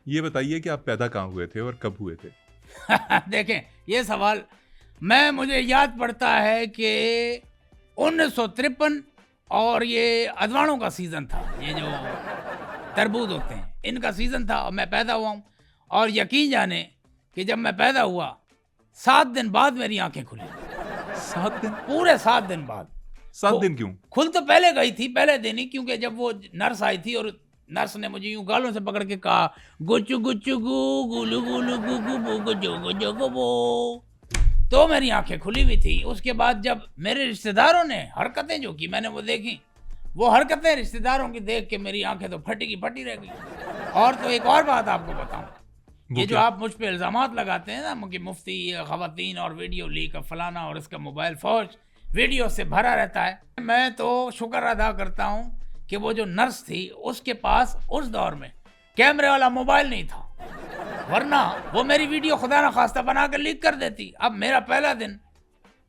ये बताइए कि आप पैदा कहाँ हुए थे और कब हुए थे? देखें, ये सवाल मुझे याद पड़ता है कि 1953 और ये अदवाणों का सीज़न था, ये जो तरबूज होते हैं इनका सीज़न था और मैं पैदा हुआ हूँ। और यकीन जाने कि जब मैं पैदा हुआ 7 दिन बाद मेरी आंखें खुली। 7 दिन? पूरे 7 दिन बाद। 7 दिन क्यों? खुल तो पहले गई थी, पहले दिन ही, क्योंकि जब वो नर्स आई थी और नर्स ने मुझे यूं गालों से पकड़ के कहा, गुचु गुचु गु गुलु गुलु गु गु बु गुजु गुजु गु बु, तो मेरी आंखें खुली हुई थी। उसके बाद जब मेरे रिश्तेदारों ने हरकतें जो की मैंने वो देखी, वो हरकतें रिश्तेदारों की देख के मेरी आंखें तो फटी की फटी रह गई। और तो एक और बात आपको बताऊं, ये जो आप मुझ पे इल्जामात लगाते हैं ना कि मुफ्ती खवातीन और वीडियो लीक फलाना और इसका मोबाइल फौज वीडियो से भरा रहता है, मैं तो शुक्र अदा करता हूं कि वो जो नर्स थी उसके पास उस दौर में कैमरे वाला मोबाइल नहीं था, वरना वो मेरी वीडियो खुदा ना खास्ता बना कर लीक कर देती। अब मेरा पहला दिन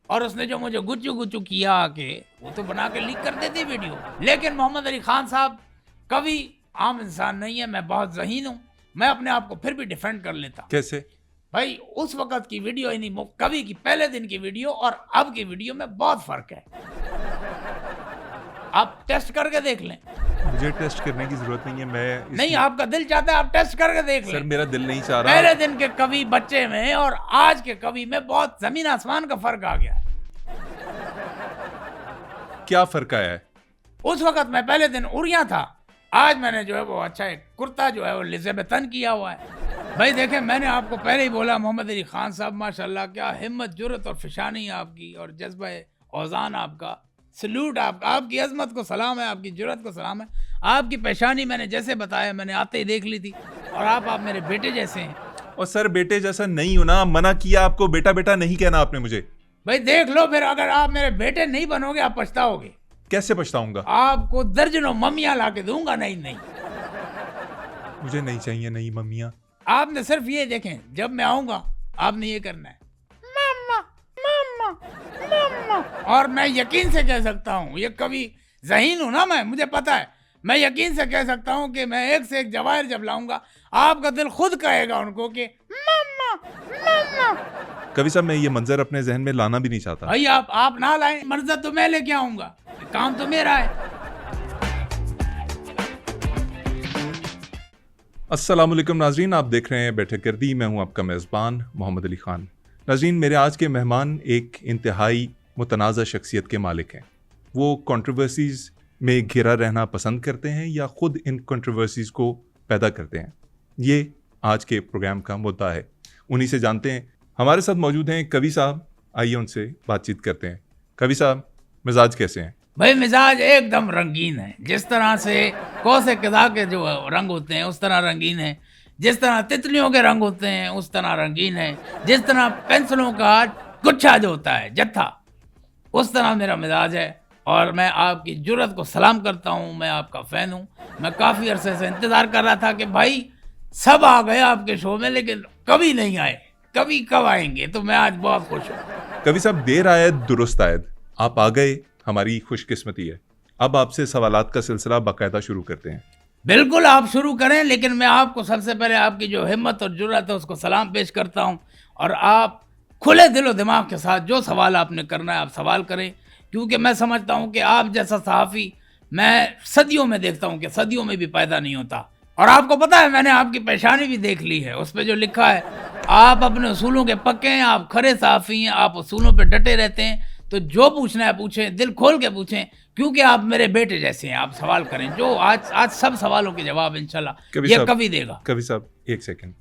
और उसने जो मुझे गुच्चू गुच्चू किया आके, वो तो बना के लीक कर देती वीडियो। लेकिन मोहम्मद अली खान साहब कभी आम इंसान नहीं है, मैं बहुत ज़हीन हूँ, मैं अपने आप को फिर भी डिफेंड कर लेता। कैसे? भाई उस वक्त की वीडियो यानी कभी की पहले दिन की वीडियो और अब की वीडियो में बहुत फर्क है, आप टेस्ट करके देख लें। मुझे टेस्ट करने की जरूरत नहीं है, मैं नहीं, आपका दिल चाहता है आप टेस्ट करके देख लें। सर मेरा दिल नहीं चाह रहा। पहले दिन के कवि बच्चे में और आज के कवि में बहुत जमीन आसमान का फर्क आ गया है। क्या फर्क आया है? उस वक्त मैं पहले दिन उड़िया था, आज मैंने जो है वो अच्छा एक कुर्ता जो है वो लिज़ेबतन किया हुआ है। भाई देखें, मैंने आपको पहले ही बोला मोहम्मद अली खान साहब माशाल्लाह, क्या हिम्मत जुर्रत और फिशानी आपकी और जज्बा औज़ान आपका, सल्यूट आपका, आपकी अजमत को सलाम है, आपकी जुर्रत को सलाम है। आपकी पेशानी मैंने जैसे बताया मैंने आते ही देख ली थी, और आप मेरे बेटे जैसे हैं। और सर बेटे जैसा नहीं हो ना, मना किया आपको, बेटा बेटा नहीं कहना आपने मुझे। भाई देख लो, फिर अगर आप मेरे बेटे नहीं बनोगे आप पछताओगे। कैसे पछताऊंगा? आपको दर्जनों मम्मियां ला के दूंगा। नहीं नहीं, मुझे नहीं चाहिए नई मम्मियां। आपने सिर्फ ये देखें, जब मैं आऊंगा आपने ये करना है, मम्मा मम्मा मम्मा। और मैं यकीन से कह सकता हूँ, ये कभी ज़हीन हूँ ना मैं, मुझे पता है, मैं यकीन से कह सकता हूँ कि मैं एक से एक जवाहिर जब लाऊंगा आपका दिल खुद कहेगा उनको कि मम्मा मम्मा। कभी साहब मैं ये मंजर अपने जहन में लाना भी नहीं चाहता। भाई आप ना लाएं, मंजर तो मैं लेके आऊंगा, काम तो मेरा है। अस्सलाम वालेकुम नाजरीन, आप देख रहे हैं बैठक गर्दी, मैं हूं आपका मेज़बान मोहम्मद अली खान। नाजरीन, मेरे आज के मेहमान एक इंतहाई मुतनाज़ा शख्सियत के मालिक हैं। वो कंट्रोवर्सीज़ में घिरा रहना पसंद करते हैं या ख़ुद इन कंट्रोवर्सीज़ को पैदा करते हैं, ये आज के प्रोग्राम का मुद्दा है। उन्हीं से जानते हैं। हमारे साथ मौजूद हैं कवि साहब, आइए उनसे बातचीत करते हैं। कवि साहब, मिजाज कैसे हैं? भाई मिजाज एकदम रंगीन है, जिस तरह से कौसे कदा के जो रंग होते हैं उस तरह रंगीन है, जिस तरह तितलियों के रंग होते हैं उस तरह रंगीन है, जिस तरह पेंसिलों का गुच्छा जो होता है जत्था, उस तरह मेरा मिजाज है। और मैं आपकी जुर्रत को सलाम करता हूँ, मैं आपका फ़ैन हूँ। मैं काफ़ी अरसे से इंतज़ार कर रहा था कि भाई सब आ गए आपके शो में, लेकिन कभी नहीं आए, कभी कब आएंगे, तो मैं आज बहुत खुश हूँ। कवि साहब, देर आयद दुरुस्त आयद, आप आ गए, हमारी खुशकिस्मती है। अब आपसे सवालात का सिलसिला बाकायदा शुरू करते हैं। बिल्कुल आप शुरू करें, लेकिन मैं आपको सबसे पहले आपकी जो हिम्मत और जुर्रत है उसको सलाम पेश करता हूं। और आप खुले दिलो दिमाग के साथ जो सवाल आपने करना है आप सवाल करें, क्योंकि मैं समझता हूं कि आप जैसा सहाफ़ी मैं सदियों में देखता हूं कि सदियों में भी पैदा नहीं होता। और आपको पता है, मैंने आपकी पेशानी भी देख ली है, उस पर जो लिखा है, आप अपने उसूलों के पक्के हैं, आप खरे सहाफ़ी हैं, आप उसूलों पर डटे रहते हैं। तो जो पूछना है पूछें, दिल खोल के पूछें, क्योंकि आप मेरे बेटे जैसे हैं। आप सवाल करें, जो आज सब सवालों के जवाब इंशाल्लाह ये कवि देगा। कवि साहब एक सेकंड,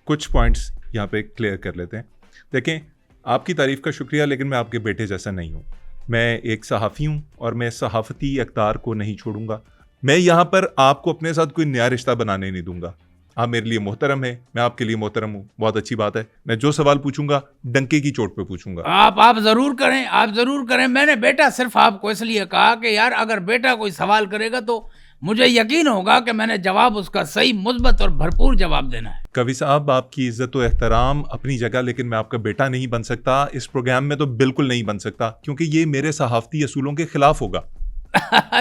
कुछ पॉइंट्स यहाँ पे क्लियर कर लेते हैं। देखें, आपकी तारीफ का शुक्रिया, लेकिन मैं आपके बेटे जैसा नहीं हूँ। मैं एक सहाफ़ी हूँ और मैं सहाफ़ती अक़दार को नहीं छोड़ूंगा। मैं यहाँ पर आपको अपने साथ कोई नया रिश्ता बनाने नहीं दूंगा। आप मेरे लिए मोहतरम है, मैं आपके लिए मोहतरम हूँ, बहुत अच्छी बात है। मैं जो सवाल पूछूंगा डंके की चोट पे पूछूंगा। आप ज़रूर करें, आप ज़रूर करें। मैंने बेटा सिर्फ आपको इसलिए कहा कि यार अगर बेटा कोई सवाल करेगा तो मुझे यकीन होगा कि मैंने जवाब उसका सही, मुस्बत और भरपूर जवाब देना है। कवि साहब, आपकी इज्जत और एहतराम अपनी जगह, लेकिन मैं आपका बेटा नहीं बन सकता। इस प्रोग्राम में तो बिल्कुल नहीं बन सकता, क्योंकि ये मेरे सहाफ़ती असूलों के खिलाफ होगा।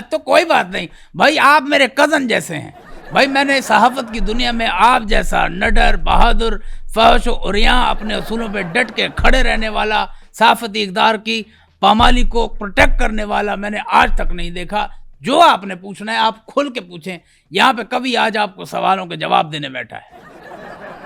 तो कोई बात नहीं भाई, आप मेरे कज़न जैसे हैं, भाई मैंने सहाफत की दुनिया में आप जैसा निडर, बहादुर, फहश और यहाँ अपने असूलों पे डट के खड़े रहने वाला, सहाफती इक़दार की पामाली को प्रोटेक्ट करने वाला मैंने आज तक नहीं देखा। जो आपने पूछना है आप खुल के पूछें, यहाँ पे कभी आज आपको सवालों के जवाब देने बैठा है।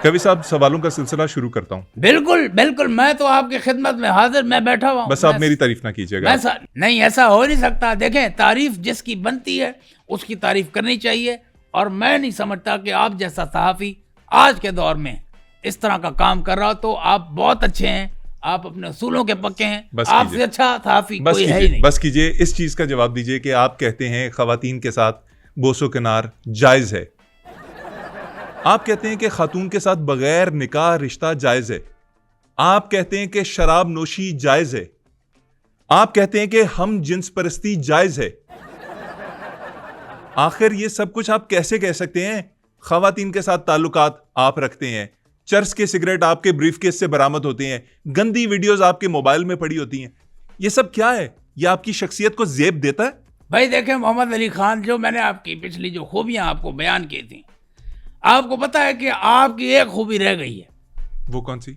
कवि साहब, सवालों का सिलसिला शुरू करता हूँ। बिल्कुल बिल्कुल, मैं तो आपकी खिदमत में हाजिर, मैं बैठा हुआ हूँ। बस आप मेरी तारीफ ना कीजिएगा। नहीं, ऐसा हो नहीं सकता। देखें, तारीफ जिसकी बनती है उसकी तारीफ करनी चाहिए, और मैं नहीं समझता कि आप जैसा सहाफ़ी आज के दौर में इस तरह का काम कर रहा हो। तो आप बहुत अच्छे हैं, आप अपने असूलों के पक्के हैं, आपसे अच्छा सहाफ़ी कोई है ही नहीं। बस कीजिए, इस चीज़ का जवाब दीजिए कि आप कहते हैं ख़वातीन के साथ बोसो किनार जायज़ है। आप कहते हैं कि खातून के साथ बगैर निकाह रिश्ता जायज़ है। आप कहते हैं कि शराब नोशी जायज़ है। आप कहते हैं कि हम जिन्स परस्ती जायज़ है। आखिर ये सब कुछ आप कैसे कह सकते हैं? ख़वातीन के साथ ताल्लुकात आप रखते हैं, चर्च के सिगरेट आपके ब्रीफकेस से बरामद होते हैं, गंदी वीडियोस आपके मोबाइल में पड़ी होती हैं। ये सब क्या है? ये आपकी शख्सियत को ज़ेब देता है? भाई देखें मोहम्मद अली खान, जो मैंने आपकी पिछली जो खूबियां आपको बयान की थी, आपको पता है कि आपकी एक खूबी रह गई है। वो कौन सी?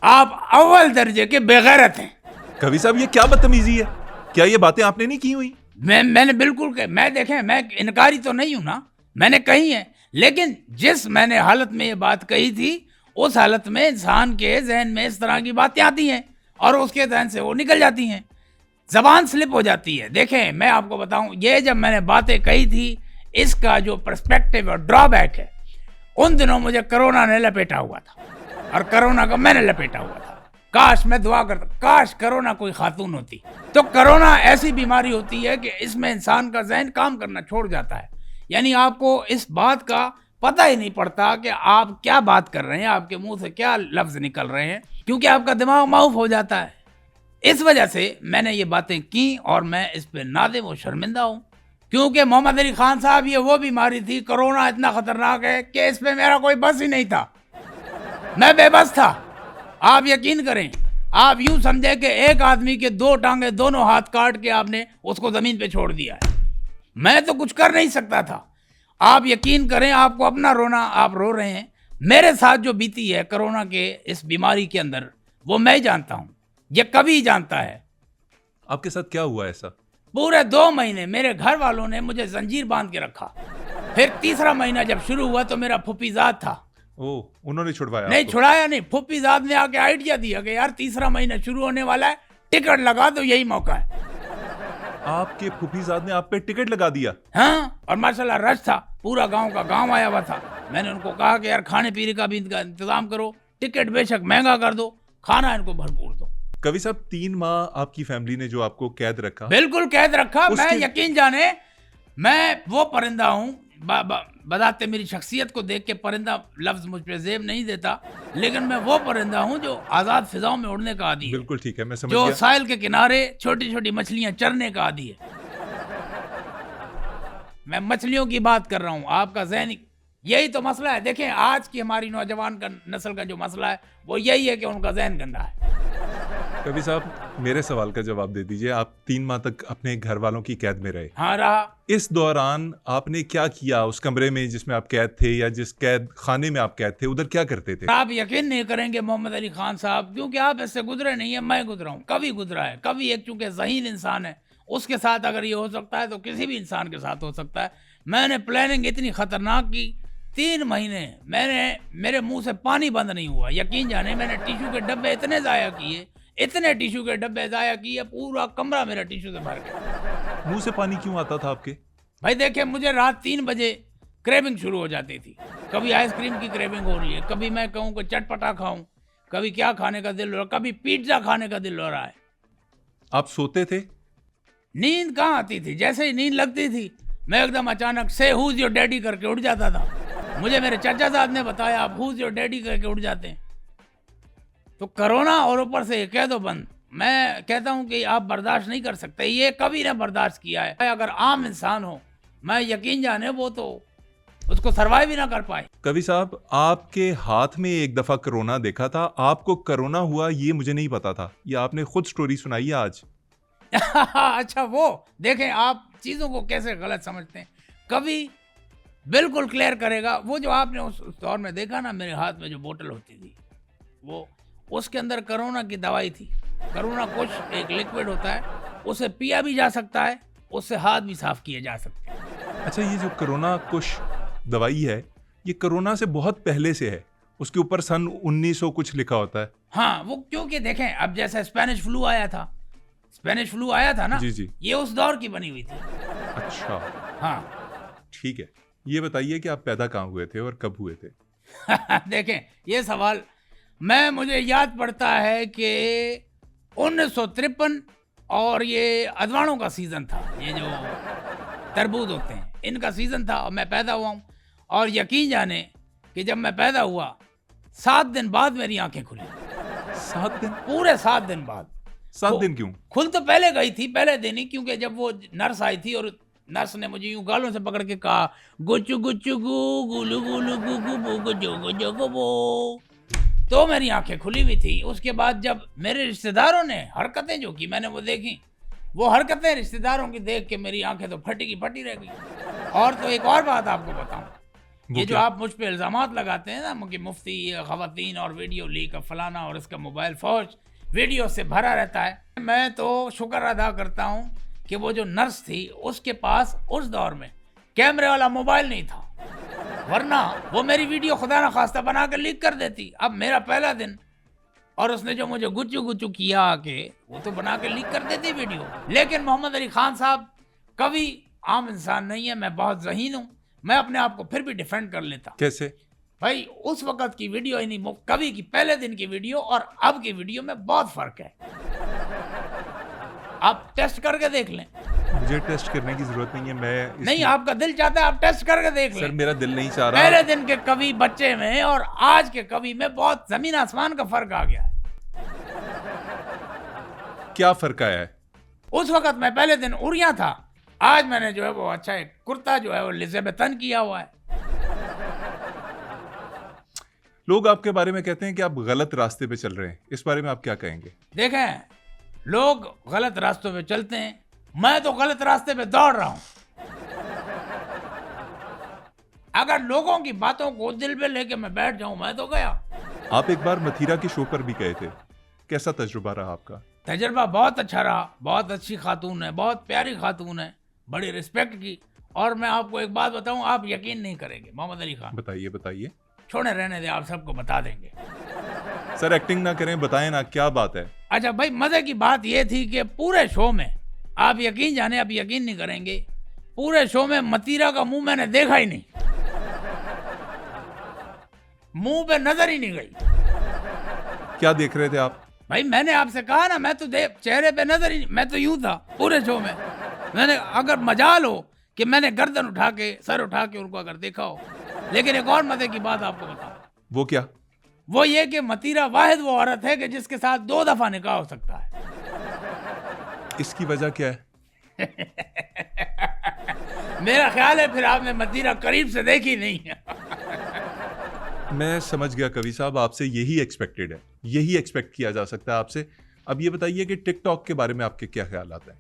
आप अव्वल दर्जे के बेगैरत हैं। कवि साहब, ये क्या बदतमीजी है? क्या ये बातें आपने नहीं की हुई? मैंने बिल्कुल मैं देखें, मैं इनकारी तो नहीं हूं ना, मैंने कही है, लेकिन जिस मैंने हालत में ये बात कही थी, उस हालत में इंसान के जहन में इस तरह की बातें आती हैं और उसके जहन से वो निकल जाती हैं, जबान स्लिप हो जाती है। देखें, मैं आपको बताऊं, ये जब मैंने बातें कही थी, इसका जो पर्सपेक्टिव और ड्रॉबैक है, उन दिनों मुझे कोरोना ने लपेटा हुआ था और कोरोना को मैंने लपेटा हुआ था। काश, मैं दुआ करता, काश कोरोना कोई खातून होती। तो कोरोना ऐसी बीमारी होती है कि इसमें इंसान का जहन काम करना छोड़ जाता है, यानी आपको इस बात का पता ही नहीं पड़ता कि आप क्या बात कर रहे हैं, आपके मुंह से क्या लफ्ज निकल रहे हैं, क्योंकि आपका दिमाग माऊफ हो जाता है। इस वजह से मैंने ये बातें की और मैं इस पे नादिम और शर्मिंदा हूँ, क्योंकि मोहम्मद अली खान साहब, ये वो बीमारी थी, कोरोना इतना खतरनाक है कि इस पे मेरा कोई बस ही नहीं था, मैं बेबस था। आप यकीन करें, आप यूं समझे कि एक आदमी के दो टांगे, दोनों हाथ काट के आपने उसको जमीन पे छोड़ दिया है। मैं तो कुछ कर नहीं सकता था। आप यकीन करें, आपको अपना रोना, आप रो रहे हैं। मेरे साथ जो बीती है कोरोना के इस बीमारी के अंदर, वो मैं जानता हूं, ये कभी जानता है। आपके साथ क्या हुआ ऐसा? पूरे 2 महीने मेरे घर वालों ने मुझे जंजीर बांध के रखा। फिर तीसरा महीना जब शुरू हुआ तो मेरा फुफीजाद था। ओ, उन्होंने छुड़वाया? नहीं, छुड़ाया नहीं, फुफीजाद ने आके आइडिया दिया कि यार तीसरा महीना शुरू होने वाला है, टिकट लगा दो, यही मौका है। आपके फुफीजाद ने आप पे टिकट लगा दिया? हाँ, और माशाल्लाह रश था, पूरा गांव का गांव आया हुआ था। मैंने उनको कहा कि यार खाने पीने का भी इंतजाम करो, टिकट बेशक महंगा कर दो, खाना इनको भरपूर दो। कवि साहब, 3 माह आपकी फैमिली ने जो आपको कैद रखा? बिल्कुल कैद रखा। मैं यकीन जाने, मैं वो परिंदा हूँ, बताते मेरी शख्सियत को देख के परिंदा लफ्ज मुझ पे जेब नहीं देता, लेकिन मैं वो परिंदा हूँ जो आज़ाद फिजाओं में उड़ने का आदी है। बिल्कुल ठीक है, मैं समझ जो गया। साहिल के किनारे छोटी छोटी मछलियां चरने का आदी है। मैं मछलियों की बात कर रहा हूँ, आपका जहन, यही तो मसला है। देखें, आज की हमारी नौजवान का नस्ल का जो मसला है वो यही है कि उनका जहन गंदा है। कवि साहब, मेरे सवाल का जवाब दे दीजिए। आप 3 माह तक अपने घर वालों की कैद में रहे। हाँ, रहा। इस दौरान आपने क्या किया? उस कमरे में जिसमें आप कैद थे, या जिस कैद खाने में आप कैद थे, उधर क्या करते थे? आप यकीन नहीं करेंगे मोहम्मद अली खान साहब, क्योंकि आप इससे गुजरे नहीं है, मैं गुजरा हूँ, कभी गुजरा है। कभी एक चूंकि ज़हीन इंसान है, उसके साथ अगर ये हो सकता है तो किसी भी इंसान के साथ हो सकता है। मैंने प्लानिंग इतनी खतरनाक की, 3 महीने मेरे मुंह से पानी बंद नहीं हुआ। यकीन जाने, मैंने टिश्यू के डब्बे इतने ज़ाया किए, इतने टिश्यू के डब्बे ज़ाया किए, पूरा कमरा मेरा टिश्यू से भर गया। मुंह से पानी क्यों आता था आपके? भाई देखिए, मुझे रात 3 बजे क्रेविंग शुरू हो जाती थी। कभी आइसक्रीम की क्रेविंग हो रही है, कभी मैं कहूँ कि चटपटा खाऊं, कभी क्या खाने का दिल हो रहा, कभी पिज्जा खाने का दिल हो रहा है। आप सोते थे? नींद कहाँ आती थी? जैसे ही नींद लगती थी, मैं एकदम अचानक से हुज योर डैडी करके उठ जाता था। मुझे मेरे चाचा साहब ने बताया, आप हुज योर डैडी करके उठ जाते हैं। तो कोरोना और ऊपर से कह दो बंद, मैं कहता हूं कि आप बर्दाश्त नहीं कर सकते। ये कभी ने बर्दाश्त किया है। अगर आम इंसान हो, मैं यकीन जाने वो तो उसको सरवाइव ही ना कर पाए। कवि साहब, आपके हाथ में एक दफा कोरोना देखा था, आपको कोरोना हुआ ये मुझे नहीं पता था, ये आपने खुद स्टोरी सुनाई है आज। अच्छा, वो देखें आप चीजों को कैसे गलत समझते हैं। कभी बिल्कुल क्लियर करेगा। वो जो आपने उस दौर में देखा ना, मेरे हाथ में जो बोतल होती थी, वो उसके अंदर कोरोना की दवाई थी। कोरोना कुछ एक लिक्विड होता है, उसे पिया भी जा सकता है, उससे हाथ भी साफ किए जा सकते हैं। अच्छा, ये जो कोरोना कुछ दवाई है, ये कोरोना से बहुत पहले से है, उसके ऊपर सन 1900 कुछ लिखा होता है। हाँ, वो क्योंकि देखें, अब जैसे स्पेनिश फ्लू आया था, स्पेनिश फ्लू आया था ना, जी जी, ये उस दौर की बनी हुई थी। अच्छा हाँ। ठीक है, ये बताइए कि आप पैदा कहाँ हुए थे और कब हुए थे? देखें, ये सवाल मुझे याद पड़ता है कि 1953 और ये अदवाणों का सीजन था, ये जो तरबूज होते हैं इनका सीजन था, और मैं पैदा हुआ हूँ। और यकीन जाने कि जब मैं पैदा हुआ 7 दिन बाद मेरी आंखें खुली। 7 दिन? पूरे 7 दिन बाद। 7 दिन क्यों? खुल तो पहले गई थी, पहले दिन ही, क्योंकि जब वो नर्स आई थी और नर्स ने मुझे यूं गालों से पकड़ के कहा, गुचु गुचु गु गुलु गुलु गु गु बु गुजो गुजो गु बो, तो मेरी आंखें खुली हुई थी। उसके बाद जब मेरे रिश्तेदारों ने हरकतें जो की, मैंने वो देखी, वो हरकतें रिश्तेदारों की देख के मेरी आंखें तो फटी की फटी रह गई। और तो एक और बात आपको बताऊं, ये जो आप मुझ पे इल्जामात लगाते हैं ना कि मुफ्ती, खवातीन और वीडियो लीक, फलाना, और इसका मोबाइल फौज वीडियो से भरा रहता है, मैं तो शुक्र अदा करता हूं कि वो जो नर्स थी उसके पास उस दौर में कैमरे वाला मोबाइल नहीं था, वरना वो मेरी वीडियो खुदा ना खास्ता बना कर लीक कर देती। अब मेरा पहला दिन, और उसने जो मुझे गुच्चू गुच्चू किया आके, वो तो बना के लीक कर देती वीडियो। लेकिन मोहम्मद अली खान साहब कभी आम इंसान नहीं है, मैं बहुत ज़हीन हूँ, मैं अपने आप को फिर भी डिफेंड कर लेता। कैसे? भाई, उस वक्त की वीडियो, यानी कभी की पहले दिन की वीडियो और अब की वीडियो में बहुत फर्क है। आप टेस्ट करके देख लें। मुझे टेस्ट करने की जरूरत नहीं है, मैं नहीं, आपका दिल चाहता है आप टेस्ट करके देख लें। सर, मेरा दिल नहीं चाह रहा। पहले दिन के कवि बच्चे में और आज के कवि में बहुत जमीन आसमान का फर्क आ गया है। क्या फर्क आया है? उस वक्त मैं पहले दिन उड़िया था, आज मैंने जो है वो अच्छा है कुर्ता जो है वो लिज़ेबेथन किया हुआ है। लोग आपके बारे में कहते हैं कि आप गलत रास्ते पे चल रहे हैं, इस बारे में आप क्या कहेंगे? देखें, लोग गलत रास्तों पे चलते हैं, मैं तो गलत रास्ते पे दौड़ रहा हूं। अगर लोगों की बातों को दिल पे लेके मैं बैठ जाऊं, मैं तो गया। आप एक बार मथुरा के शो पर भी गए थे, कैसा तजुर्बा रहा आपका? तजुर्बा बहुत अच्छा रहा, बहुत अच्छी खातून है, बहुत प्यारी खातून है, बड़ी रिस्पेक्ट की। और मैं आपको एक बात बताऊं, आप यकीन नहीं करेंगे मोहम्मद अली खान। बताइए बताइए। छोड़े रहने दे, आप सबको बता देंगे। सर, एक्टिंग ना करें, बताएं ना, क्या बात है? अच्छा भाई, मजे की बात यह थी कि पूरे शो में, आप यकीन जाने, आप यकीन नहीं करेंगे, पूरे शो में मतीरा का मुंह मैंने देखा ही नहीं, मुंह पे नजर ही नहीं गई। क्या देख रहे थे आप? भाई, मैंने आपसे कहा ना, मैं तो चेहरे पे नजर ही नहीं, मैं तो यूं था पूरे शो में। मैंने, अगर मजाल हो कि मैंने गर्दन उठा के, सर उठा के उनको अगर देखा हो। लेकिन एक और मजे की बात आपको बताऊं। वो क्या? वो ये कि मतीरा वाहिद वो औरत है कि जिसके साथ 2 दफा निकाह हो सकता है। इसकी वजह क्या है? मेरा ख्याल है फिर आपने मतीरा करीब से देखी नहीं है। मैं समझ गया कवि साहब, आपसे यही एक्सपेक्टेड है, यही एक्सपेक्ट किया जा सकता है आपसे। अब ये बताइए कि टिकटॉक के बारे में आपके क्या ख्यालात हैं?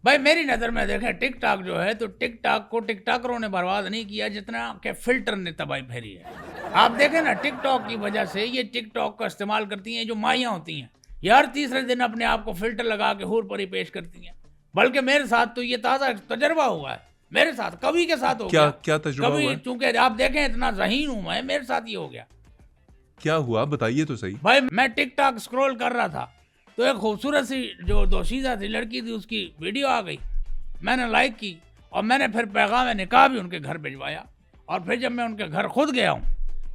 भाई, मेरी नज़र में देखें, टिकटॉक जो है, तो टिकटॉक को टिकटॉकरों ने बर्बाद नहीं किया जितना कि फिल्टर ने तबाही फेरी है। आप देखें ना, टिकटॉक की वजह से ये टिकटॉक का इस्तेमाल करती हैं जो माइयाँ होती हैं, ये हर तीसरे दिन अपने आप को फिल्टर लगा के हूर परी पेश करती हैं। बल्कि मेरे साथ तो ये ताज़ा तजर्बा हुआ है, मेरे साथ, कवि के साथ हो गया। क्या तजुर्बा हुआ है? चूंकि आप देखें, इतना ज़हीन हूँ मैं, मेरे साथ ये हो गया। क्या हुआ, बताइए तो सही। भाई, मैं टिकटॉक स्क्रॉल कर रहा था तो एक खूबसूरत सी जो दोशीज़ा थी लड़की थी, उसकी वीडियो आ गई, मैंने लाइक की और मैंने फिर पैगाम निकाह भी उनके घर भिजवाया। और फिर जब मैं उनके घर खुद गया हूँ,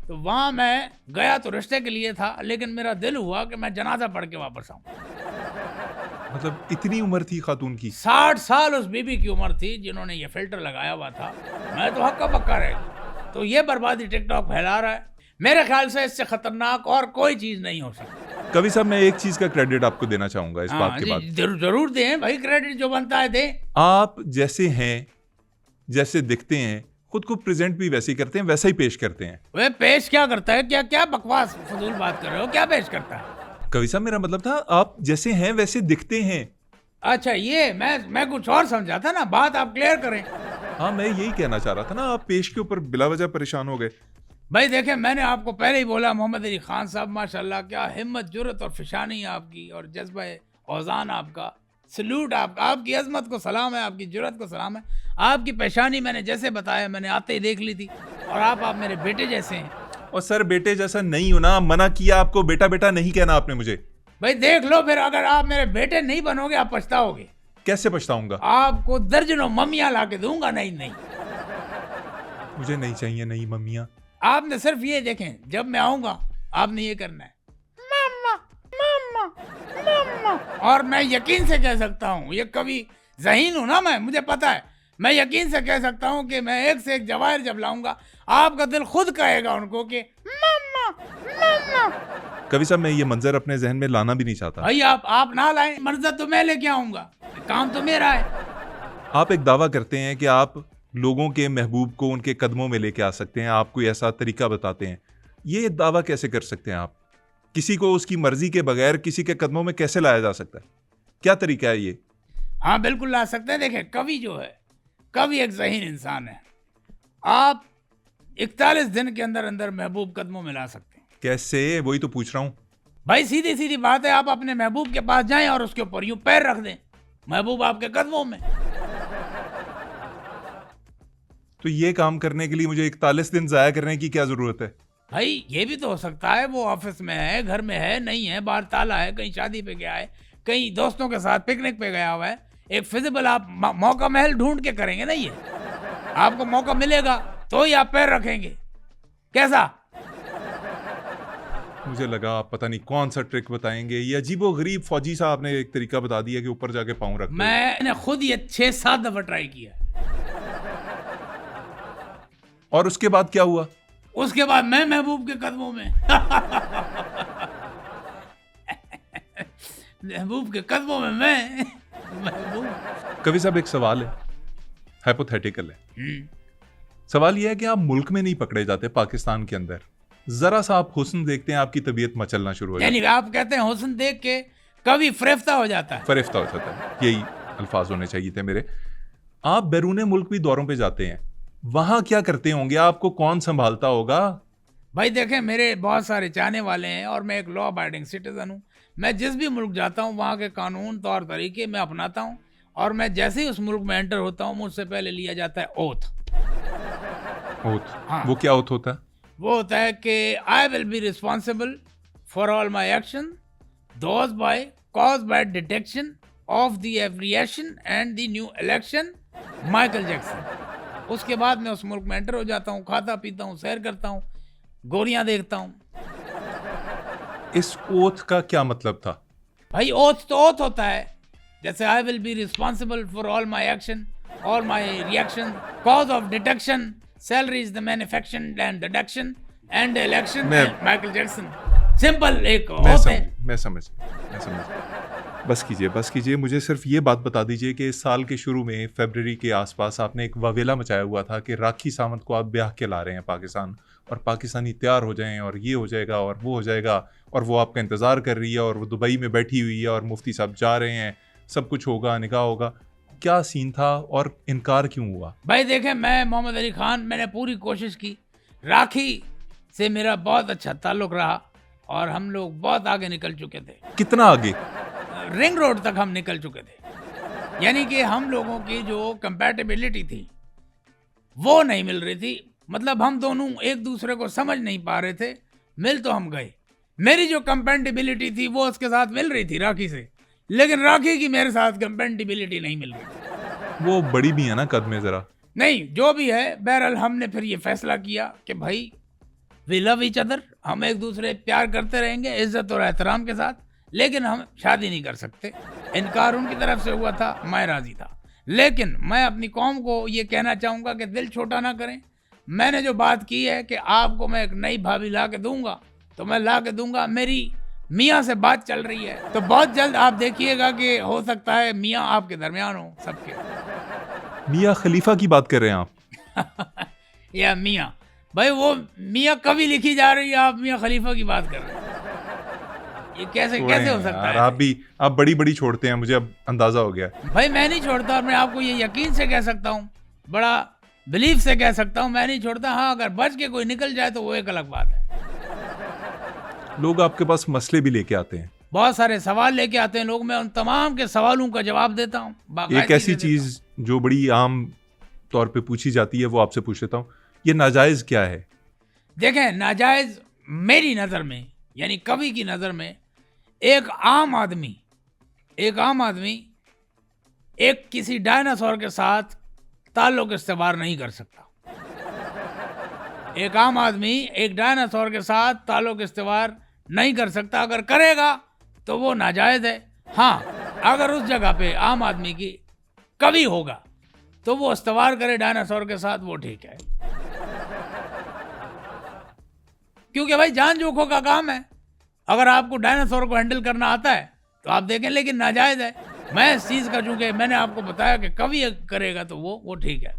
तो वहाँ मैं गया तो रिश्ते के लिए था, लेकिन मेरा दिल हुआ कि मैं जनाजा पढ़ के वापस आऊँ। मतलब इतनी उम्र थी खातून की? 60 साल उस बीबी की उम्र थी जिन्होंने ये फिल्टर लगाया हुआ था। मैं तो हक्का बक्का रह गया। तो ये बर्बादी टिकटॉक फैला रहा है, मेरे ख्याल से इससे खतरनाक और कोई चीज़ नहीं हो सकती। कवि साहब, मैं एक चीज का क्रेडिट आपको देना चाहूंगा इस बात के बाद। जरूर दें भाई, क्रेडिट जो बनता है दें। आप जैसे हैं, जैसे दिखते हैं, खुद को प्रेजेंट भी वैसे ही करते हैं, वैसा ही पेश करते हैं। वे पेश क्या करता है? क्या क्या बकवास फजूल बात कर रहे हो, क्या पेश करता है? कवि साहब, मेरा मतलब था आप जैसे हैं वैसे दिखते हैं। अच्छा, ये मैं कुछ और समझा था ना, बात आप क्लियर करें। हाँ, मैं यही कहना चाह रहा था ना, आप पेश के ऊपर बिला वजह परेशान हो गए। भाई देखें, मैंने आपको पहले ही बोला, मोहम्मद अली खान साहब माशाल्लाह, क्या हिम्मत, जुर्रत और फिशानी है आपकी, और जज्बा औजान आपका, सल्यूट आपका, आपकी अजमत को सलाम है, आपकी जुर्रत को सलाम है। आपकी पेशानी मैंने जैसे बताया, मैंने आते ही देख ली थी, और आप मेरे बेटे जैसे हैं। और सर बेटे जैसा नहीं हो ना, मना किया आपको, बेटा बेटा नहीं कहना आपने मुझे। भाई देख लो, फिर अगर आप मेरे बेटे नहीं बनोगे आप पछताओगे। कैसे पछताऊंगा? आपको दर्जनों मम्मियां ला के दूंगा। नहीं नहीं, मुझे नहीं चाहिए नई मम्मियां। आपने सिर्फ ये देखें, जब मैं आऊंगा आपने ये करना है, मम्मा मम्मा मम्मा। और मैं यकीन से कह सकता हूँ, ये कभी ज़हीन हूं ना मैं, मुझे पता है, मैं यकीन से कह सकता हूँ कि मैं एक से एक जवाहिर जब लाऊंगा, आपका दिल खुद कहेगा उनको कि मम्मा मम्मा। कवि साहब, मैं ये मंजर अपने जहन में लाना भी नहीं चाहता। भाई आप ना लाएं, मंजर तो मैं लेके आऊंगा, काम तो मेरा है। आप एक दावा करते हैं कि आप लोगों के महबूब को उनके कदमों में लेके आ सकते हैं, आप कोई ऐसा तरीका बताते हैं। ये दावा कैसे कर सकते हैं आप? किसी को उसकी मर्जी के बगैर किसी के कदमों में कैसे लाया जा सकता है? क्या तरीका है ये? हाँ बिल्कुल ला सकते हैं। देखें, कवि जो है, कवि एक ज़हीन इंसान है। आप 41 दिन के अंदर अंदर महबूब कदमों में ला सकते हैं। कैसे? वही तो पूछ रहा हूँ भाई सीधी सीधी बात है, आप अपने महबूब के पास जाएं और उसके ऊपर यूं पैर रख दें, महबूब आपके कदमों में। तो ये काम करने के लिए मुझे 41 दिन जाया करने की क्या जरूरत है? भाई ये भी तो हो सकता है, वो ऑफिस में है, घर में है, नहीं है, बाहर ताला है, कहीं शादी पे गया है, कहीं दोस्तों के साथ पिकनिक पे गया हुआ है। एक फिजिबल आप मौका महल ढूंढ के करेंगे ना, ये आपको मौका मिलेगा तो ही आप पैर रखेंगे। कैसा? मुझे लगा आप पता नहीं कौन सा ट्रिक बताएंगे। ये अजीबो गरीब फौजी साहब ने एक तरीका बता दिया कि ऊपर जाके पाँव रख। मैंने खुद ये 6-7 दफा ट्राई किया। और उसके बाद क्या हुआ? उसके बाद मैं महबूब के कदमों में। महबूब के कदमों में मैं महबूब। कवि साहब, एक सवाल है, हाइपोथेटिकल है। सवाल यह है कि आप मुल्क में नहीं पकड़े जाते, पाकिस्तान के अंदर जरा सा आप हुस्न देखते हैं, आपकी तबीयत मचलना शुरू हो जाती है। यानी आप कहते हैं हुस्न देख के कभी फरेफ्ता हो जाता है। फरेफ्ता हो जाता है, यही अल्फाज होने चाहिए थे मेरे। आप बैरूने मुल्क भी दौरों पे जाते हैं, वहां क्या करते होंगे? आपको कौन संभालता होगा? भाई देखें, मेरे बहुत सारे चाहने वाले हैं और मैं एक लॉ अबाइडिंग सिटीजन हूँ। मैं जिस भी मुल्क जाता हूँ वहाँ के कानून तौर तरीके मैं अपनाता हूँ, और मैं जैसे ही उस मुल्क में एंटर होता हूँ मुझसे पहले लिया जाता है ओथ। ओथ? हाँ। वो क्या ओथ होता है? वो होता है कि I will be responsible for all my action those by cause by detection of the a variation and the new election Michael Jackson. उसके बाद मैं उस मुल्क में एंटर हो जाता हूँ, खाता पीता हूँ, सैर करता हूँ, गोरियां देखता हूँ। इस ओथ का क्या मतलब था? भाई ओथ तो ओथ होता है, जैसे आई will be responsible for all my action, all my reaction, cause of detection, salaries the manufacturing and deduction and election Michael Jackson. Simple एक ओथ है। मैं समझ। बस कीजिए, मुझे सिर्फ ये बात बता दीजिए कि इस साल के शुरू में फरवरी के आसपास आपने एक वावेला मचाया हुआ था कि राखी सावंत को आप ब्याह के ला रहे हैं पाकिस्तान, और पाकिस्तानी तैयार हो जाएं और ये हो जाएगा और वो हो जाएगा, और वो आपका इंतज़ार कर रही है और वो दुबई में बैठी हुई है और मुफ्ती साहब जा रहे हैं, सब कुछ होगा, निकाह होगा। क्या सीन था और इनकार क्यों हुआ? भाई देखें, मैं मोहम्मद अली खान, मैंने पूरी कोशिश की, राखी से मेरा बहुत अच्छा ताल्लुक रहा और हम लोग बहुत आगे निकल चुके थे। कितना आगे? रिंग रोड तक हम निकल चुके थे। यानी कि हम लोगों की जो कंपैटिबिलिटी थी वो नहीं मिल रही थी, मतलब हम दोनों एक दूसरे को समझ नहीं पा रहे थे। मिल तो हम गए, मेरी जो कंपैटिबिलिटी थी वो उसके साथ मिल रही थी राखी से, लेकिन राखी की मेरे साथ कंपैटिबिलिटी नहीं मिल रही थी। वो बड़ी भी है ना कद में जरा। नहीं, जो भी है, बहरहाल हमने फिर ये फैसला किया कि भाई वी लव ईच अदर, हम एक दूसरे प्यार करते रहेंगे इज्जत और एहतराम के साथ, लेकिन हम शादी नहीं कर सकते। इनकार उनकी तरफ से हुआ था, मैं राजी था, लेकिन मैं अपनी कौम को ये कहना चाहूँगा कि दिल छोटा ना करें। मैंने जो बात की है कि आपको मैं एक नई भाभी ला के दूंगा, तो मैं ला के दूंगा। मेरी मियाँ से बात चल रही है, तो बहुत जल्द आप देखिएगा कि हो सकता है मियाँ आपके दरमियान हो सबके। मियाँ खलीफा की बात कर रहे हैं आप? या मियाँ, भाई वो मियाँ कभी लिखी जा रही है, आप मियाँ खलीफा की बात कर रहे हैं। ये कैसे हो सकता है? आप बड़ी छोड़ते हैं, मुझे अब अंदाजा हो गया। भाई मैं नहीं छोड़ता, और मैं आपको ये यकीन से कह सकता हूँ, बड़ा बिलीफ से कह सकता हूँ, मैं नहीं छोड़ता। हाँ, अगर बच के कोई निकल जाए तो वो एक अलग बात है। लोग आपके पास मसले भी लेके आते हैं, बहुत सारे सवाल लेके आते हैं लोग, मैं उन तमाम के सवालों का जवाब देता हूँ। एक ऐसी चीज जो बड़ी आम तौर पे पूछी जाती है वो आपसे पूछ लेता हूँ, ये नाजायज क्या है? देखें, नाजायज मेरी नज़र में, यानी कवि की नज़र में, एक आम आदमी एक किसी डायनासोर के साथ ताल्लुक इस्तेमाल नहीं कर सकता। एक आम आदमी एक डायनासोर के साथ ताल्लुक इस्तेमाल नहीं कर सकता। अगर करेगा तो वो नाजायज है। हाँ, अगर उस जगह पे आम आदमी की कवि होगा तो वो इस्तेमाल करे डायनासोर के साथ, वो ठीक है। क्योंकि भाई जान जोखों का काम है। अगर आपको डायनासोर को हैंडल करना आता है तो आप देखें, लेकिन नाजायज है। मैं इस चीज का, चूंकि मैंने आपको बताया कि कवि करेगा तो वो ठीक है।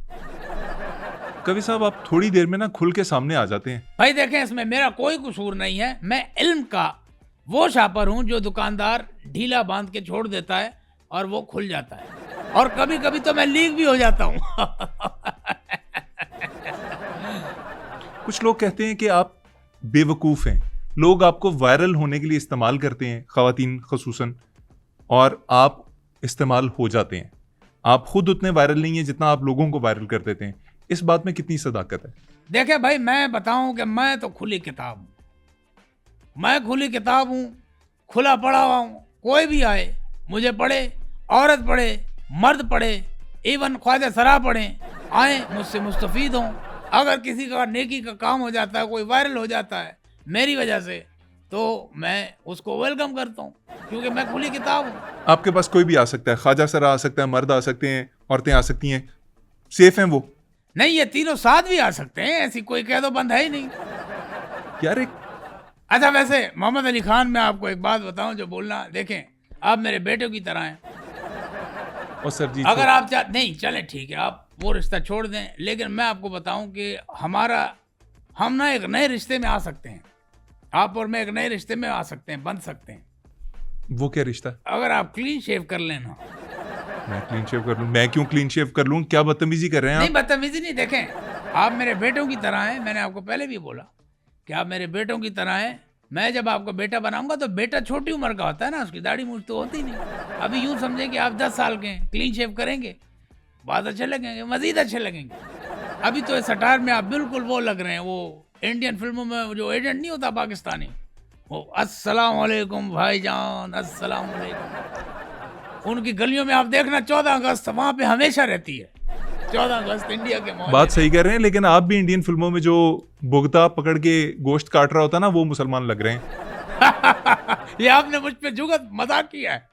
कवि साहब, आप थोड़ी देर में ना खुल के सामने आ जाते हैं। भाई देखें, इसमें मेरा कोई कसूर नहीं है। मैं इल्म का वो शापर हूं जो दुकानदार ढीला बांध के छोड़ देता है और वो खुल जाता है, और कभी कभी तो मैं लीक भी हो जाता हूं। कुछ लोग कहते हैं कि आप बेवकूफ हैं, लोग आपको वायरल होने के लिए इस्तेमाल करते हैं, ख़वातीन ख़ुसूसन, और आप इस्तेमाल हो जाते हैं। आप खुद उतने वायरल नहीं है जितना आप लोगों को वायरल कर देते हैं। इस बात में कितनी सदाकत है? देखे भाई, मैं बताऊं कि मैं तो खुली किताब हूं। मैं खुली किताब हूं, खुला पढ़ा हुआ हूं। कोई भी आए मुझे पढ़े, औरत पढ़े, मर्द पढ़े, इवन ख्वाजा सरा पढ़े, आए मुझसे मुस्तफीद हों। अगर किसी का नेकी का काम हो जाता है, कोई वायरल हो जाता है मेरी वजह से, तो मैं उसको वेलकम करता हूँ, क्योंकि मैं खुली किताब हूँ। आपके पास कोई भी आ सकता है, ख्वाजा सरा आ सकता है, मर्द आ सकते हैं, औरतें आ सकती हैं, सेफ हैं वो? नहीं, ये तीनों साथ भी आ सकते हैं, ऐसी कोई कह दो बंद है ही नहीं यार एक अच्छा, वैसे मोहम्मद अली खान, मैं आपको एक बात बताऊं जो बोलना, देखें, आप मेरे बेटे की तरह हैं। और सर जी, अगर आप नहीं चले, ठीक है, आप वो रिश्ता छोड़ दें, लेकिन मैं आपको बताऊं कि हम ना एक नए रिश्ते में आ सकते हैं। आप और मैं एक नए रिश्ते में आ सकते हैं, बन सकते हैं। वो क्या रिश्ता? अगर आप क्लीन शेव कर लेना। मैं क्लीन शेव कर लूं? मैं क्यों क्लीन शेव कर लूं? क्या बदतमीजी कर रहे हैं नहीं, आप? बदतमीजी नहीं। देखें, आप मेरे बेटों की तरह हैं। मैंने आपको पहले भी बोला कि आप मेरे बेटों की तरह हैं। मैं जब आपको बेटा बनाऊंगा तो बेटा छोटी उम्र का होता है ना, उसकी दाढ़ी मूछ तो होती नहीं। अभी यूं समझे कि आप 10 साल के हैं, क्लीन शेव करेंगे, बहुत अच्छे लगेंगे, मजीद अच्छे लगेंगे। अभी तो इस अटायर में आप बिल्कुल वो लग रहे हैं, वो इंडियन फिल्मों में जो एजेंट नहीं होता पाकिस्तानी, वो अस्सलाम वालेकुम भाईजान, अस्सलाम वालेकुम। उनकी गलियों में आप देखना 14 अगस्त वहां पे हमेशा रहती है। 14 अगस्त इंडिया के मोहल्ले बात सही कह रहे हैं, लेकिन आप भी इंडियन फिल्मों में जो बुगता पकड़ के गोश्त काट रहा होता है ना, वो मुसलमान लग रहे हैं। ये आपने मुझ पे जुगत मजाक किया है,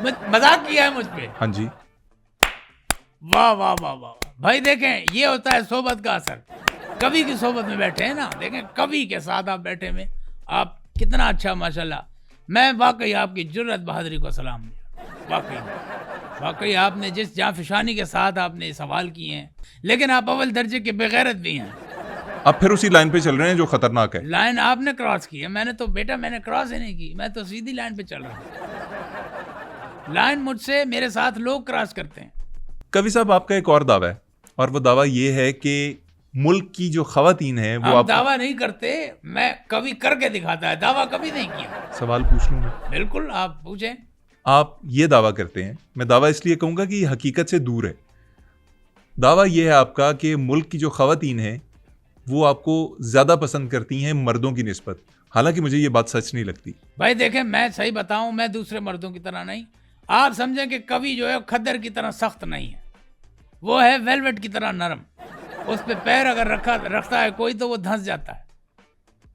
मजाक किया है मुझ पे। हाँ जी। वाह वाह वाह वाह भाई, देखें, ये होता है सोबत का असर। कवि की सोबत में बैठे हैं ना, देखें, कवि के साथ आप बैठे में, आप कितना अच्छा, माशाल्लाह। मैं वाकई आपकी जुर्रत बहादुरी को सलाम दिया। वाकई आपने जिस जांफशानी के साथ आपने सवाल किए हैं, लेकिन आप अव्वल दर्जे के बेगैरत भी हैं। आप फिर उसी लाइन पे चल रहे हैं जो खतरनाक है। लाइन आपने क्रॉस की है, मैंने क्रॉस ही नहीं की। मैं तो सीधी लाइन पे चल रहा हूँ। लाइन मुझसे, मेरे साथ लोग क्रॉस करते हैं। कवि साहब, आपका एक और दावा है, और वो दावा ये है कि मुल्क की जो खवातीन है वो आप दावा नहीं करते, मैं कवि करके दिखाता है, दावा कभी नहीं किया। सवाल पूछ लूं मैं? बिल्कुल, आप पूछें। आप ये दावा करते हैं, मैं दावा इसलिए कहूंगा कि हकीकत से दूर है। दावा ये है आपका कि मुल्क की जो खवातीन हैं वो आपको ज्यादा पसंद करती हैं मर्दों की निस्बत। हालांकि मुझे ये बात सच नहीं लगती। भाई देखें, मैं सही बताऊं, मैं दूसरे मर्दों की तरह नहीं। आप समझें कि कवि जो है खद्दर की तरह सख्त नहीं है, वो है वेलवेट की तरह नरम। उस पर पैर अगर रखता है कोई तो वो धंस जाता है।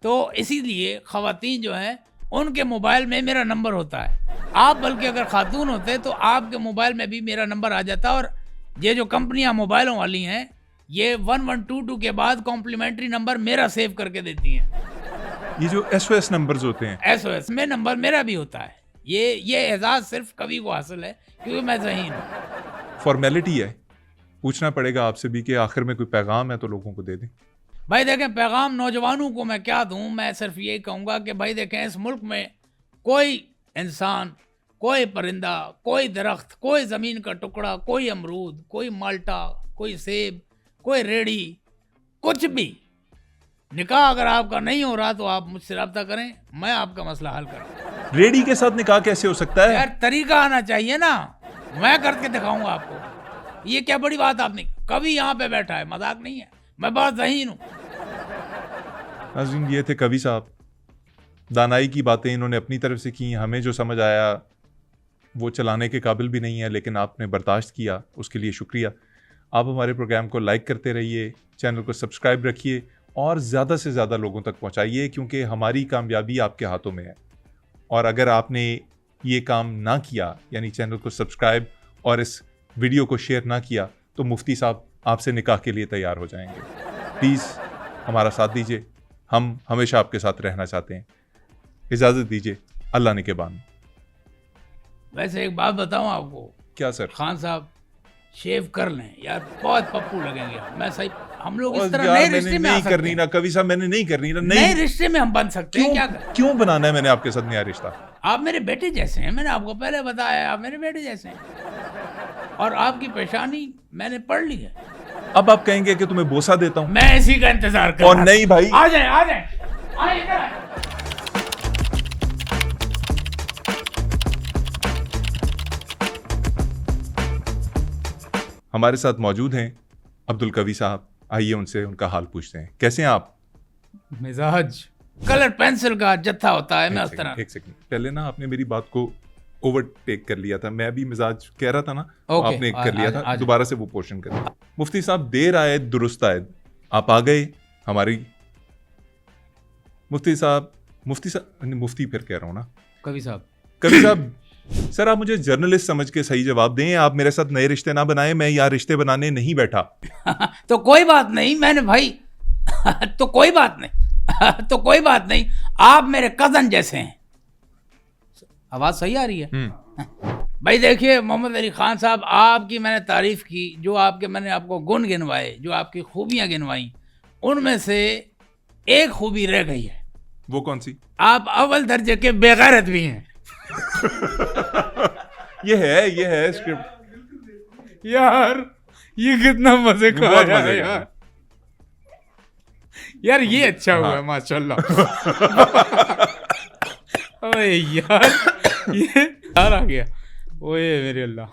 तो इसीलिए खवातीन जो हैं उनके मोबाइल में मेरा नंबर होता है। आप बल्कि अगर खातून होते तो आपके मोबाइल में भी मेरा नंबर आ जाता। और ये जो कंपनियां मोबाइलों वाली हैं, ये 1122 के बाद कॉम्प्लीमेंट्री नंबर मेरा सेव करके देती हैं। ये जो SOS नंबर्स होते हैं, SOS में नंबर मेरा भी होता है। ये एजाज सिर्फ कवि को हासिल है, क्योंकि मैं ज़हीन हूँ। फॉर्मेलिटी है, पूछना पड़ेगा आपसे भी कि आखिर में कोई पैगाम है तो लोगों को दे दें। भाई देखें, पैगाम नौजवानों को मैं क्या दूं? मैं सिर्फ यही कहूँगा कि भाई देखें, इस मुल्क में कोई इंसान, कोई परिंदा, कोई दरख्त, कोई ज़मीन का टुकड़ा, कोई अमरूद, कोई माल्टा, कोई सेब, कोई रेड़ी, कुछ भी। निकाह अगर आपका नहीं हो रहा तो आप मुझसे रब्ता करें, मैं आपका मसला हल करूँ। रेडी के साथ निकाह कैसे हो सकता है? यार तरीका आना चाहिए ना, मैं करके दिखाऊंगा आपको। ये क्या बड़ी बात आपने, कभी यहाँ पे बैठा है, मजाक नहीं है, मैं बहुत ज़हीन हूँ। नाज़रीन, ये थे कवि साहब। दानाई की बातें इन्होंने अपनी तरफ से की, हमें जो समझ आया वो चलाने के काबिल भी नहीं है, लेकिन आपने बर्दाश्त किया, उसके लिए शुक्रिया। आप हमारे प्रोग्राम को लाइक करते रहिए, चैनल को सब्सक्राइब रखिए और ज़्यादा से ज़्यादा लोगों तक पहुँचाइए, क्योंकि हमारी कामयाबी आपके हाथों में है। और अगर आपने ये काम ना किया, यानी चैनल को सब्सक्राइब और इस वीडियो को शेयर ना किया, तो मुफ्ती साहब आपसे निकाह के लिए तैयार हो जाएंगे। प्लीज़ हमारा साथ दीजिए, हम हमेशा आपके साथ रहना चाहते हैं। इजाज़त दीजिए, अल्लाह निगहबान। वैसे एक बात बताऊं आपको, क्या सर? खान साहब शेव कर लें यार, बहुत पप्पू लगेंगे। मैं सही, हम लोग इस और तरह यार, नए मैंने रिश्ते में आ नहीं सकते करनी हैं। ना कवि साहब, मैंने नहीं करनी ना। नए रिश्ते में हम बन सकते हैं, क्या करें? क्यों बनाना है मैंने आपके साथ नया रिश्ता? आप मेरे बेटे जैसे हैं, मैंने आपको पहले बताया, आप मेरे बेटे जैसे हैं। और आपकी पेशानी मैंने पढ़ ली है। अब आप कहेंगे कि तुम्हें बोसा देता हूं। मैं इसी का इंतजार कर और रहा नहीं भाई, था। आ जाए आ जाए, आइए इधर आइए। हमारे साथ मौजूद हैं अब्दुल कवी साहब। आइए उनसे उनका हाल पूछते हैं। कैसे हैं आप? मिजाज कलर पेंसिल का जत्था होता है, मैं उस तरह। एक सेकंड, पहले ना आपने मेरी बात को ओवरटेक कर लिया था। मैं भी मिजाज कह रहा था ना, ओके, आपने कर लिया था। आज दोबारा से वो पोर्शन कर लिया। मुफ्ती साहब, देर आए दुरुस्त आए, आप आ गए हमारी। मुफ्ती साहब मुफ्ती फिर कह रहा हूँ ना, कवि साहब सर, आप मुझे जर्नलिस्ट समझ के सही जवाब दें। आप मेरे साथ नए रिश्ते ना बनाएं, मैं यहाँ रिश्ते बनाने नहीं बैठा। तो कोई बात नहीं, मैंने भाई तो कोई बात नहीं तो कोई बात नहीं, आप मेरे कजन जैसे हैं। आवाज सही आ रही है? भाई देखिए मोहम्मद अली खान साहब, आपकी मैंने तारीफ की, जो आपके मैंने आपको गुण गिनवाए, जो आपकी खूबियां गिनवाई, उनमें से एक खूबी रह गई है। वो कौन सी? आप अव्वल दर्जे के बेगैरत भी हैं। ये है स्क्रिप्ट। यार ये कितना मजे का बहुत है मजे का यार। यार ये अच्छा हुआ, हाँ। माशाल्लाह। ओए यार, ये यार आ गया। ओए मेरे अल्लाह,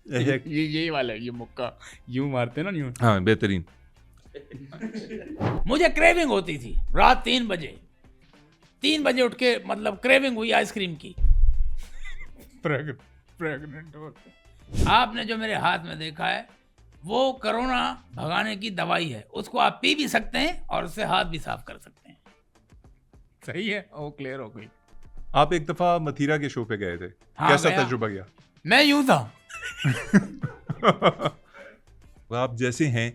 ये ये वाला, ये मुक्का यूं मारते ना, यूं। हाँ, बेहतरीन। मुझे क्रेविंग होती थी रात 3 बजे उठ के, मतलब क्रेविंग हुई आइसक्रीम की। प्रेग्नेंट हो। आपने जो मेरे हाथ में देखा है वो कोरोना भगाने की दवाई है। उसको आप पी भी सकते हैं और उससे हाथ भी साफ कर सकते हैं। सही है, ओ क्लियर हो गई। आप एक दफा मथीरा के शो पे गए थे। हाँ, कैसा गया। तजुर्बा गया? मैं यूं था। आप जैसे हैं,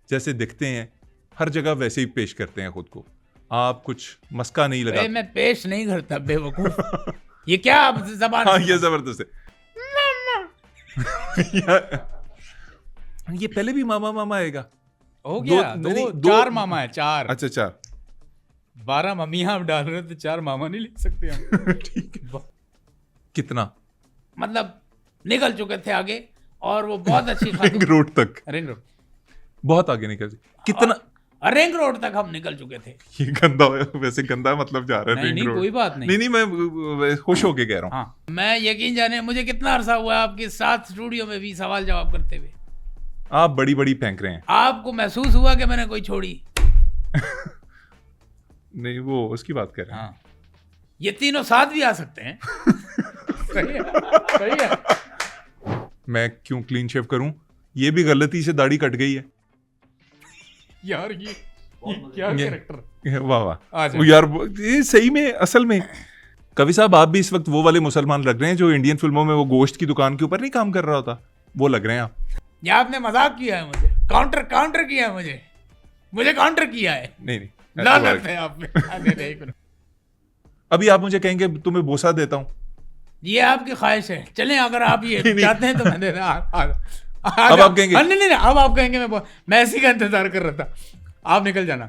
जैसे दिखते हैं, हर जगह वैसे ही पेश करते हैं खुद को। आप कुछ मस्का नहीं लगा। मैं पेश नहीं करता बेवकूफ। ये क्या आप जबान? हाँ, ये जबरदस्त है। ये पहले भी मामा मामा आएगा। हो गया, दो 4 मामा है, 4। अच्छा 4। 12 मम्मियां आप डाल रहे हो तो 4 मामा नहीं लिख सकते हम। ठीक है। कितना? मतलब निकल चुके थे आगे, और वो बहुत अच्छी रिंग रोड तक। रिंग रोड बहुत आगे निकल। कितना? रिंग रोड तक हम निकल चुके थे। ये गंदा, वैसे गंदा मतलब जा रहा है। नहीं, रिंग रोड। कोई बात नहीं। नहीं, मैं खुश होके कह रहा हूँ। हाँ, मैं यकीन जाने मुझे कितना अरसा हुआ है आपके साथ स्टूडियो में भी सवाल जवाब करते हुए। आप बड़ी बड़ी फेंक रहे हैं। आपको महसूस हुआ कि मैंने कोई छोड़ी? नहीं, वो उसकी बात कर रहे हैं। हाँ, ये तीनों साथ भी आ सकते हैं। सही है, सही है। मैं क्यों क्लीन शेव करूं? ये भी गलती से दाढ़ी कट गई है। यार ये क्या कैरेक्टर। वाह वाह। वो यार, ये सही में, असल में कवि साहब, आप भी इस वक्त वो वाले मुसलमान लग रहे हैं जो इंडियन फिल्मों में वो गोश्त की दुकान के ऊपर नहीं काम कर रहा होता। वो लग रहे हैं आप। ये आपने मजाक किया है मुझे, काउंटर किया है मुझे काउंटर किया है। नहीं, लानत है आप में। अभी आप मुझे कहेंगे तुम्हें बोसा देता हूं। ये आपकी ख्वाहिश है। चलें, अगर आप ये चाहते हैं तो मैं दे रहा। अब आप कहेंगे? नहीं, अब आप कहेंगे मैं ऐसी का इंतजार कर रहा था। आप निकल जाना।